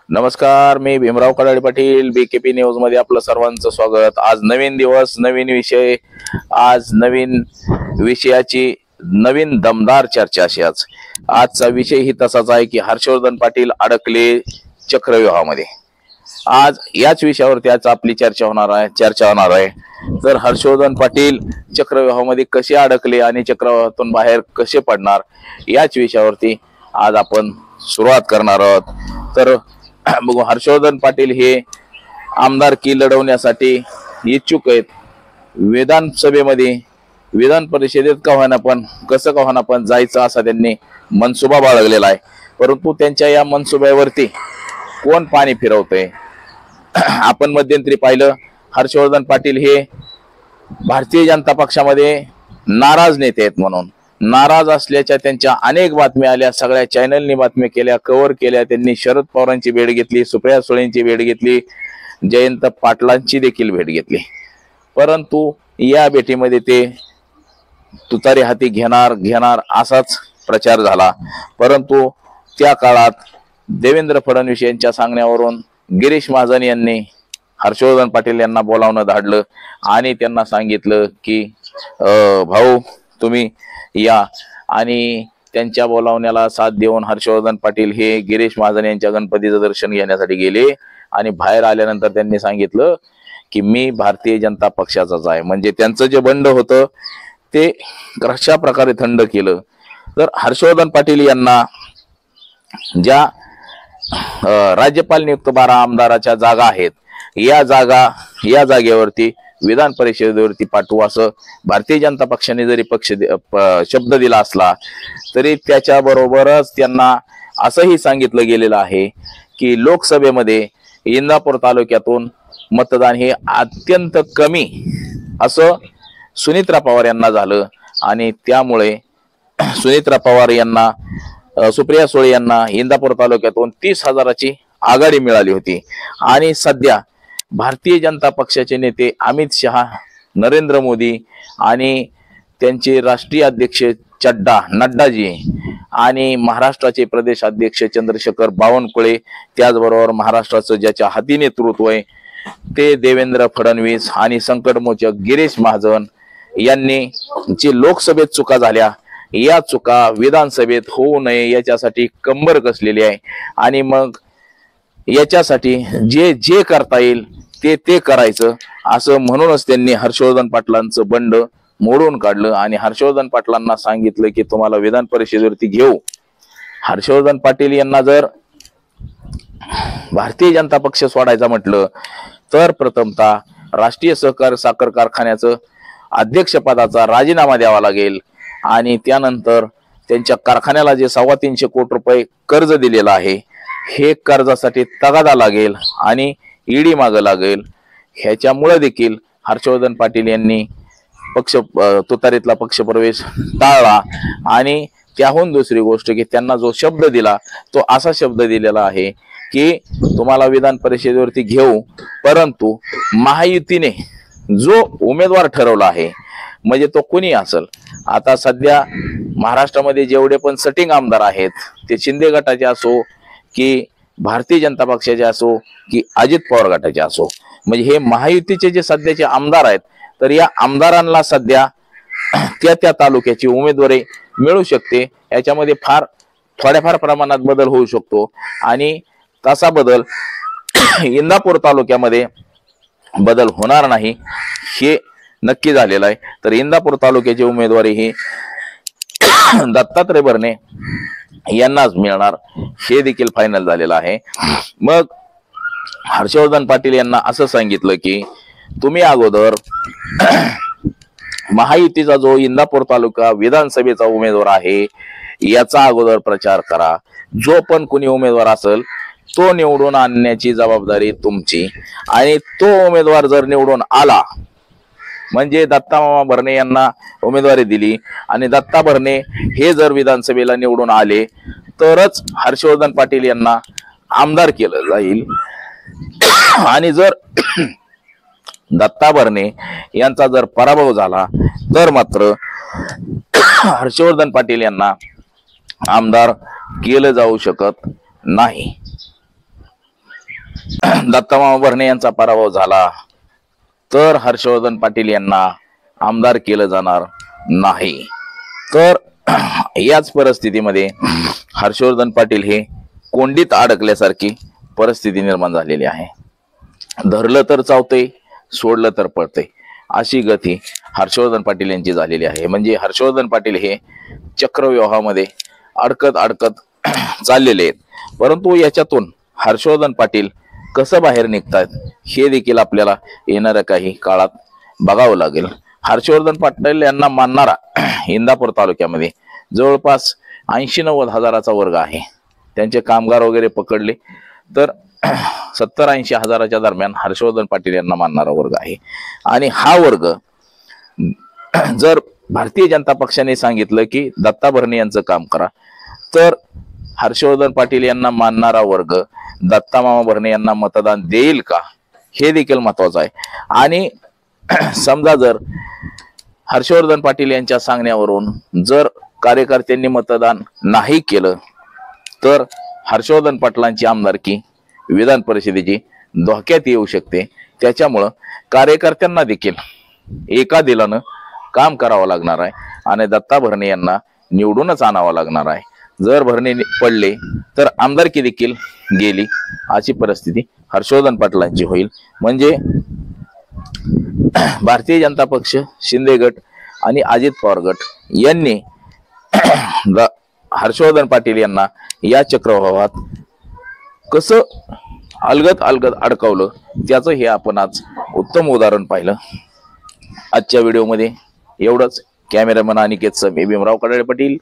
नमस्कार, मी Bhimrao Kadale Patil, BKP news मध्ये आपलं सर्वांचं स्वागत। आज नवीन दिवस, नवीन विषय, आज नवीन विषयाची नवीन दमदार चर्चा अशी आजचा विषय ही तसाच आहे की हर्षवर्धन पाटील अडकले चक्रव्यूहामध्ये। आज याच विषयावरती आज आपली चर्चा होणार आहे। तर हर्षवर्धन पाटील चक्रव्यूहामध्ये कसे अडकले आणि चक्रव्यूहातून बाहेर कसे पडणार याच विषयावरती आज आपण सुरुवात करणार आहोत। तर बघू, हर्षवर्धन पाटील हे आमदारकी लढवण्यासाठी इच्छुक आहेत। विधानसभेमध्ये विधान परिषदेत का होईना पण कसं का होईना पण जायचं असा त्यांनी मनसुबा बाळगलेला आहे। परंतु त्यांच्या या मनसुब्यावरती कोण पाणी फिरवतंय आपण मध्यंतरी पाहिलं। हर्षवर्धन पाटील हे भारतीय जनता पक्षामध्ये नाराज नेते आहेत म्हणून नाराज असल्याच्या त्यांच्या अनेक बातम्या आल्या, सगळ्या चॅनलनी बातम्या केल्या, कव्हर केल्या। त्यांनी शरद पवारांची भेट घेतली, सुप्रिया सुळेंची भेट घेतली, जयंत पाटलांची देखील भेट घेतली। परंतु या भेटीमध्ये ते तुतारी हाती घेणार असाच प्रचार झाला। परंतु त्या काळात देवेंद्र फडणवीस यांच्या सांगण्यावरून गिरीश महाजन यांनी हर्षवर्धन पाटील यांना बोलावणं धाडलं आणि त्यांना सांगितलं की भाऊ तुम्ही या। आणि त्यांच्या बोलावण्याला साथ देऊन हर्षवर्धन पाटील हे गिरीश महाजन यांच्या गणपतीचं दर्शन घेण्यासाठी गेले आणि बाहेर आल्यानंतर त्यांनी सांगितलं की मी भारतीय जनता पक्षाचाच आहे। म्हणजे त्यांचं जे बंड होतं ते कशा प्रकारे थंड केलं। तर हर्षवर्धन पाटील यांना ज्या राज्यपाल नियुक्त 12 आमदाराच्या जागा आहेत या जागेवरती विधान परिषदेवरती पाठवू असं भारतीय जनता पक्षाने जरी शब्द दिला असला तरी त्याच्याबरोबरच त्यांना असंही सांगितलं गेलेलं आहे की लोकसभेमध्ये इंदापूर तालुक्यातून मतदान हे अत्यंत कमी असं सुनीत्रा पवार यांना झालं आणि त्यामुळे सुनीत्रा पवार यांना सुप्रिया सुळे यांना इंदापूर तालुक्यातून 30,000ची आघाडी मिळाली होती। आणि सध्या भारतीय जनता पक्षाचे नेते अमित शहा, नरेंद्र मोदी आणि त्यांचे राष्ट्रीय अध्यक्ष नड्डाजी आणि महाराष्ट्राचे प्रदेश अध्यक्ष चंद्रशेखर बावनकुळे, त्याचबरोबर महाराष्ट्राचं ज्याच्या हाती नेतृत्व आहे ते देवेंद्र फडणवीस आणि संकटमोचक गिरीश महाजन यांनी जी लोकसभेत चुका झाल्या या चुका विधानसभेत होऊ नये याच्यासाठी कंबर कसलेली आहे। आणि मग याच्यासाठी जे करता येईल ते करायचं असं म्हणूनच त्यांनी हर्षवर्धन पाटलांचं बंड मोडून काढलं आणि हर्षवर्धन पाटलांना सांगितलं की तुम्हाला विधान परिषदेवरती घेऊ। हर्षवर्धन पाटील यांना जर भारतीय जनता पक्ष सोडायचा म्हटलं तर प्रथमतः राष्ट्रीय सहकार साखर कारखान्याचं अध्यक्षपदाचा राजीनामा द्यावा लागेल आणि त्यानंतर त्यांच्या कारखान्याला जे 325 कोटी रुपये कर्ज दिलेलं आहे हे कर्जासाठी तगादा लागेल आणि ईडी मागे लागेल। ह्याच्यामुळे देखील हर्षवर्धन पाटील यांनी तुतारीतला पक्षप्रवेश टाळला। आणि त्याहून दुसरी गोष्ट की त्यांना जो शब्द दिला तो असा शब्द दिलेला आहे की तुम्हाला विधान परिषदेवरती घेऊ, परंतु महायुतीने जो उमेदवार ठरवला आहे म्हणजे तो कोणी असेल, आता सध्या महाराष्ट्रामध्ये जेवढे पण सटिंग आमदार आहेत ते शिंदे गटाचे असो की भारतीय जनता पक्षाचे असो की अजित पवार गटाचे असो, म्हणजे हे महायुतीचे जे सध्याचे आमदार आहेत तर या आमदारांना सध्या त्या तालुक्याची उमेदवारी मिळू शकते। याच्यामध्ये थोड्याफार प्रमाणात बदल होऊ शकतो आणि तसा बदल इंदापूर तालुक्यामध्ये बदल होणार नाही हे नक्की झालेलं आहे। तर इंदापूर तालुक्याची उमेदवारी ही दत्तात्रय भरणे यांनाच मिळणार हे देखील फायनल झालेलं आहे। मग हर्षवर्धन पाटील यांना असं सांगितलं की तुम्ही अगोदर महायुतीचा जो इंदापूर तालुका विधानसभेचा उमेदवार आहे याचा अगोदर प्रचार करा। जो पण कोणी उमेदवार असेल तो निवडून आणण्याची जबाबदारी तुमची आणि तो उमेदवार जर निवडून आला म्हणजे दत्ता मामा भरणे यांना उमेदवारी दिली आणि दत्ता भरणे हे जर विधानसभेला निवडून आले तरच हर्षवर्धन पाटील यांना आमदार केलं जाईल। आणि जर दत्ता भरणे यांचा जर पराभव झाला तर मात्र हर्षवर्धन पाटील यांना आमदार केलं जाऊ शकत नाही। दत्तामामा भरणे यांचा पराभव झाला तर हर्षवर्धन पाटील यांना आमदार केलं जाणार नाही। तर याच परिस्थितीमध्ये हर्षवर्धन पाटील हे कोंडीत अडकल्यासारखी परिस्थिती निर्माण झालेली आहे। धरलं तर चावतंय, सोडलं तर पळतंय, अशी गती हर्षवर्धन पाटील यांची झालेली आहे। म्हणजे हर्षवर्धन पाटील हे चक्रव्यूहामध्ये अडकत अडकत चाललेले आहेत। परंतु याच्यातून हर्षवर्धन पाटील कसं बाहेर निघतात हे देखील आपल्याला येणाऱ्या काही काळात बघावं लागेल। हर्षवर्धन पाटील यांना मानणारा इंदापूर तालुक्यामध्ये जवळपास 80-90 हजाराचा वर्ग आहे। त्यांचे कामगार वगैरे पकडले तर 70-80 हजाराच्या दरम्यान हर्षवर्धन पाटील यांना मानणारा वर्ग आहे। आणि हा वर्ग जर भारतीय जनता पक्षाने सांगितलं की दत्ता भरणे यांचं काम करा, तर हर्षवर्धन पाटील यांना मानणारा वर्ग दत्तामामा भरणे यांना मतदान देईल का, हे देखील महत्वाचं आहे। आणि समजा जर हर्षवर्धन पाटील यांच्या सांगण्यावरून जर कार्यकर्त्यांनी मतदान नाही केलं तर हर्षवर्धन पाटलांची आमदारकी विधान परिषदेची धोक्यात येऊ शकते। त्याच्यामुळं कार्यकर्त्यांना देखील एका दिलानं काम करावं लागणार आहे आणि दत्ता भरणे यांना निवडूनच आणावं लागणार आहे। जर भरणे पडले तर आमदारकी देखील गेली, अशी परिस्थिती हर्षवर्धन पाटलांची होईल। म्हणजे भारतीय जनता पक्ष, शिंदे गट आणि अजित पवार गट यांनी हर्षवर्धन पाटील यांना या चक्रव्यूहात कसं अलगद अडकवलं त्याचं हे आपण आज उत्तम उदाहरण पाहिलं। आजच्या व्हिडिओमध्ये एवढंच। कॅमेरामॅन अनिकेत समे, भीमराव कडाळे पाटील,